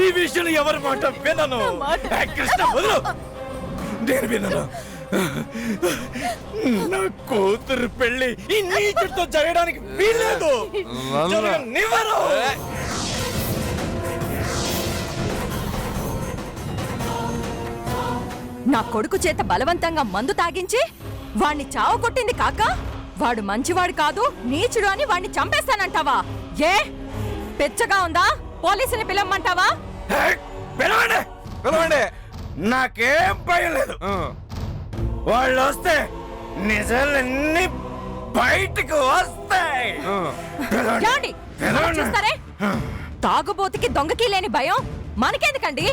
ఈ విషయం ఎవరి మాట వినను. కృష్ణ వదలు, నేను వినను. నా కూతురు పెళ్లి ఈ నీచుడితో జరగడానికి వీల్లేదు. జరగనివ్వను. నా కొడుకు చేత బలవంతంగా మందు తాగించి వాణ్ణి చావు కొట్టింది కాక వాడు మంచివాడు కాదు నీచుడు అని వాణ్ణి చంపేస్తానంటావా? ఏ పెచ్చగా ఉందా? పోలీసుని పిలవమంటావా? పిలవండి, పిలవండి. నాకేం భయం లేదు. వాళ్ళు వస్తే నిజాలన్నీ బయటకు వస్తాయి. చూస్తారే, తాగుబోతుకి దొంగకి లేని భయం మనకెందుకండి?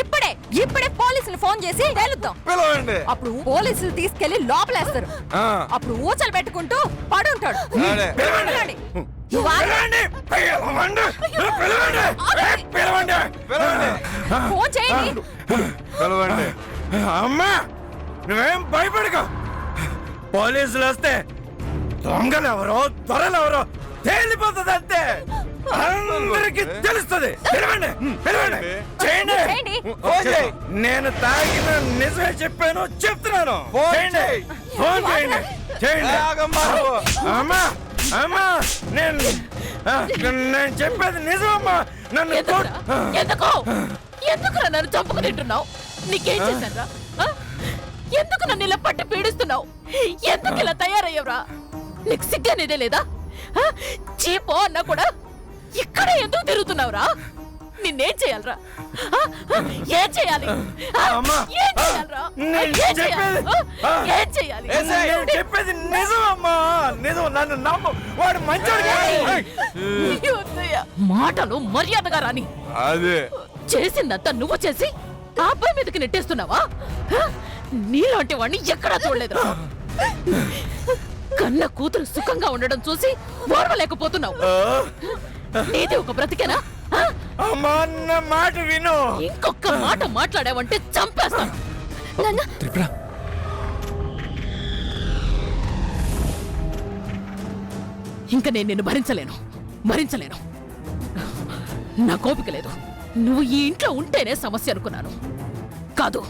ఇప్పుడే పోలీసులు ఫోన్ చేసి తేలుద్దాం. అప్పుడు పోలీసులు తీసుకెళ్లి లోపలేస్తారు. అప్పుడు ఊచలు పెట్టుకుంటూ పడుంటాడు. ఫోన్ చేయండి. అమ్మా, నువ్వేం భయపడక. పోలీసులు వస్తే దొంగలెవరో దొరలెవరో తేలిపోతుంది అంతే. అందరికి తెలుస్తుంది. నేను తాగిన నిజమే చెప్పాను, చెప్తున్నాను. ఫోన్ చేయండి, చేయండి. అమ్మా అమ్మా, నేను చెప్పేది నిజమమ్మా. నన్ను ఎందుకు నన్ను చంపుకు తింటున్నావు? నీకేం చేశారా? ఎందుకు నన్ను ఇలా పట్టి పీడిస్తున్నావు? ఎందుకు ఇలా తయారయ్యవరా? నీకు సిగ్గనేదే లేదా? చీపో అన్నా కూడా ఇక్కడ ఎందుకు తిరుగుతున్నావురా? నిన్నేం చేయాలరా? ఏం చేయాలి? ఏం చేయాలి? చెప్పేది నిజమమ్మా, నిజం. నన్ను నమ్ము. వాడు మంచోడు. మాటలు మర్యాదగా రాని. అదే చేసిందంతా నువ్వు చేసి ఆ అబ్బాయి మీదకి నెట్టేస్తున్నావా? నీలాంటి వాడిని ఎక్కడా చూడలేదురా. కన్న కూతురు సుఖంగా ఉండడం చూసి ఓర్వలేకపోతున్నావు. నీది ఒక బ్రతికేనా? అమ్మా, నా మాట విను. ఇంకొక మాట మాట్లాడావంటే చంపేస్తాను. ఇంకా నేను నిన్ను భరించలేను. నా కోపిక లేదు. నువ్వు ఈ ఇంట్లో ఉంటేనే సమస్య అనుకున్నాను. కాదు,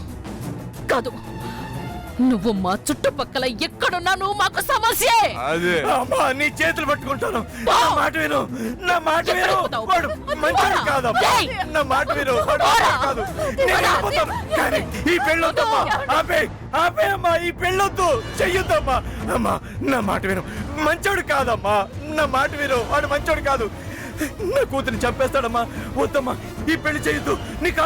నువ్వు మా చుట్టుపక్కల ఎక్కడున్నా నువ్వు మాకు సమస్యే. అమ్మా, నీ చేతులు పట్టుకుంటాను. నా మాట విను, నా మాట విను. వాడు మంచోడు కాదమ్మా. నా మాట విను, వాడు కాదు. కానీ ఈ పెళ్ళొద్దమ్మా. ఆపే అమ్మా, ఈ పెళ్ళొద్దు, చెయ్యొద్దమ్మా. అమ్మా, నా మాట విను. మంచోడు కాదమ్మా. నా మాట విను, వాడు మంచోడు కాదు. నా కూతురిని చంపేస్తాడమ్మా. వద్దమ్మా, ఈ పెళ్లి చేయొద్దు. నీకు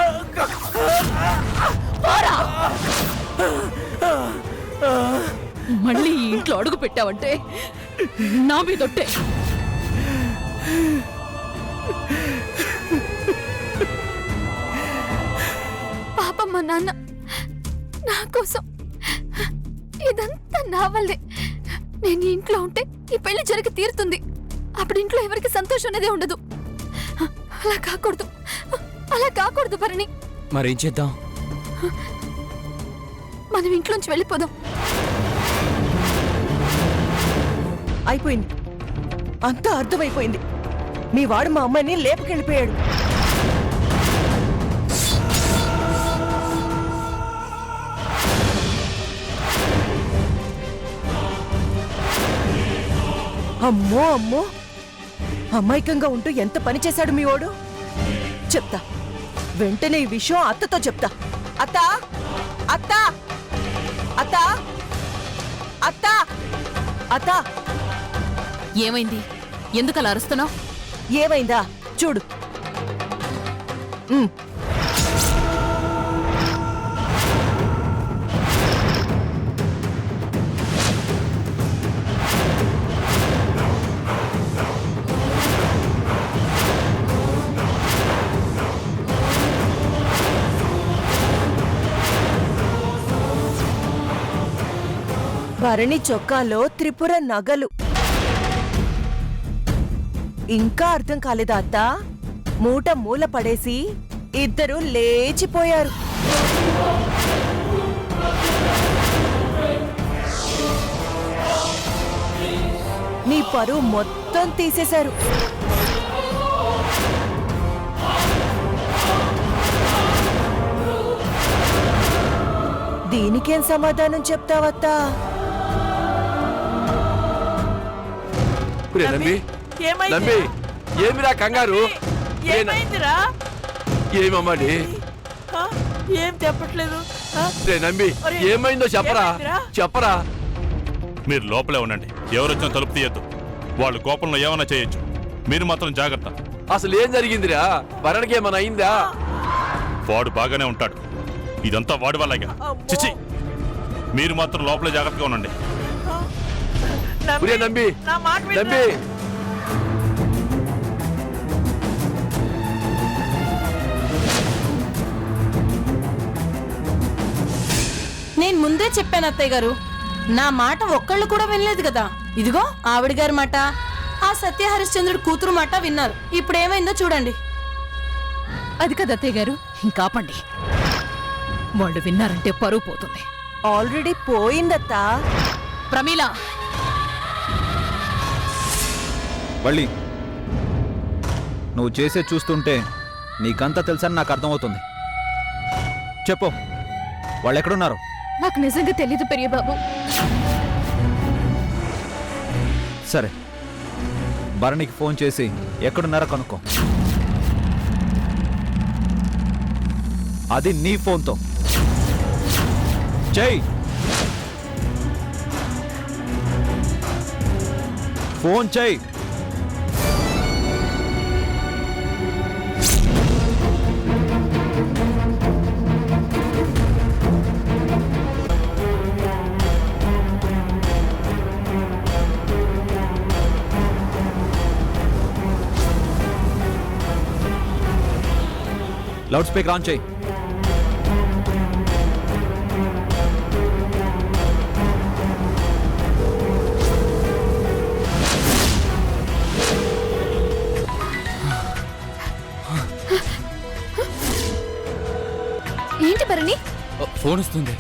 మళ్ళీ ఈ ఇంట్లో అడుగు పెట్టావంటే నా మీదొట్టే. పాపం మా నాన్న నా కోసం ఇదంతా నా వల్లే. నేను ఈ ఇంట్లో ఉంటే ఈ పెళ్లి జరిగి తీరుతుంది. అప్పుడు ఇంట్లో ఎవరికి సంతోషం అనేది ఉండదు. అలా కాకూడదు భరణి. మరేం చేద్దాం? మనం ఇంట్లోంచి వెళ్ళిపోదాం. అయిపోయింది, అంతా అర్థమైపోయింది. మీ వాడు మా అమ్మాయిని లేపుకెళ్ళిపోయాడు. అమ్మో, అమాయకంగా ఉంటూ ఎంత పని చేశాడు మీ వాడు. చెప్తా, వెంటనే ఈ విషయం అత్తతో చెప్తా. అత్తా, అత్తా, అత్తా, అత్తా, అత్తా. ఏమైంది? ఎందుకు అలా అరుస్తున్నావు? ఏమైందా చూడు. భరణి చొక్కాలో త్రిపుర నగలు. ఇంకా అర్థం కాలేదా అత్త? మూట మూల పడేసి ఇద్దరు లేచిపోయారు. నీ పరువు మొత్తం తీసేశారు. దీనికేం సమాధానం చెప్తావత్తా? నంబి నంబి ఏమిరా కంగారు? ఏమైందిరా? ఏమమ్మాడి? ఏం చెప్పట్లేదు. రే నంబి ఏమైందో చెప్పరా, చెప్పరా. మీరు లోపలే ఉండండి, ఎవరొచ్చినా తలుపు తీయద్దు. వాళ్ళు కోపంలో ఏమైనా చేయొచ్చు, మీరు మాత్రం జాగ్రత్త. అసలు ఏం జరిగిందిరా? భరణకి ఏమైనా అయిందా? వాడు బాగానే ఉంటాడు, ఇదంతా వాడి వల్లగా. చిచి, మీరు మాత్రం లోపలే జాగ్రత్తగా ఉండండి. నంబి నా మాట వినరా? నంబి నేను ముందే చెప్పాను అత్తయ్య గారు, నా మాట ఒక్కళ్ళు కూడా వినలేదు కదా. ఇదిగో ఆవిడ గారి మాట, ఆ సత్య హరిశ్చంద్రుడు కూతురు మాట విన్నారు. ఇప్పుడు ఏమైందో చూడండి. అది కదా అత్తయ్య గారు, ఇంకాపండి. వాళ్ళు విన్నారంటే పరువు పోతుంది. ఆల్రెడీ పోయిందత్తా. ప్రమీల, వల్లి, నువ్వు చేసే చూస్తుంటే నీకంతా తెలుసని నాకు అర్థమవుతుంది. చెప్పు, వాళ్ళు ఎక్కడున్నారు? నాకు నిజంగా తెలీదు పెరియ బాబు. సరే, భరణికి ఫోన్ చేసి ఎక్కడున్నారో కనుక్కో. అది నీ ఫోన్తో చెయ్. ఫోన్ చెయ్. లౌడ్ స్పీకర్ ఆన్ చేయి. ఏంటి భరణి? ఫోన్ వస్తుంది.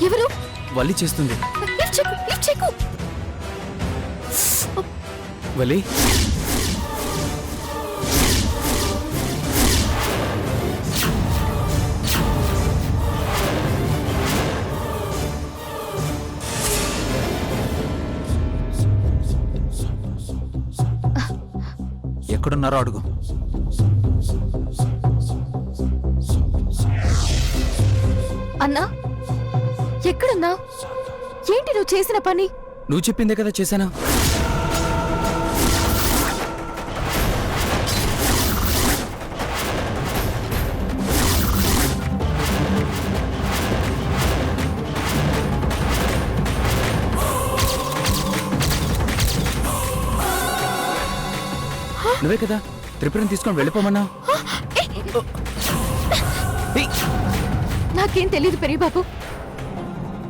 ఎవరు? వల్లి చేస్తుంది. లిఫ్ట్ చెక్కు, లిఫ్ట్ చెక్కు. వల్లి, ఎక్కడున్నారో అడుగు. అన్నా, ఎక్కడున్నా? ఏంటి నువ్వు చేసిన పని? నువ్వు చెప్పిందే కదా చేశానా. నువ్వే కదా త్రిపురని తీసుకొని వెళ్ళిపోమన్నా. నాకేం తెలీదు పెరియబాబు.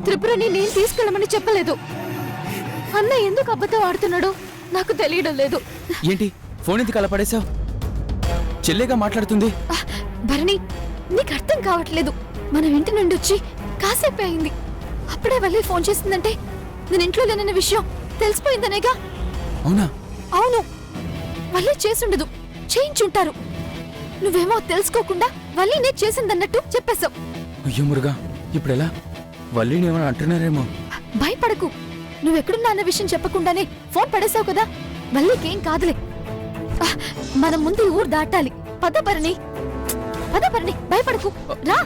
త్రిపురని నేను తీసుకెళ్ళమని చెప్పలేదు. అన్న ఎందుకు అబద్ధం ఆడుతున్నాడో నాకు తెలియడం లేదు. ఏంటి ఫోన్ ఎందుకు అలా పడేశావు? చెల్లేగా మాట్లాడుతుంది. భరణి, నీకు అర్థం కావట్లేదు. మనం ఇంటి నుండి వచ్చి కాసేపే అయింది. అప్పుడే వెళ్ళి ఫోన్ చేసిందంటే నేను ఇంట్లో లేనన్న విషయం తెలిసిపోయిందనేగా. అవునా? అవును, వల్లే చేసుండదు, చేయించుంటారు. నువ్వేమో తెలుసుకోకుండా వల్లీనే చేసిందన్నట్టు చెప్పేశావు. అయ్యో మురుగా, ఇప్పుడెలా? వల్లిని ఏమైనా అంటున్నారేమో. భయపడకు, నువ్వెక్కడున్నా అన్న విషయం చెప్పకుండానే ఫోన్ పడేశావు కదా. వల్లీకేం కాదులే. మనం ముందు ఈ ఊరు దాటాలి. పద భరణి, పద భరణి, భయపడకు, రా.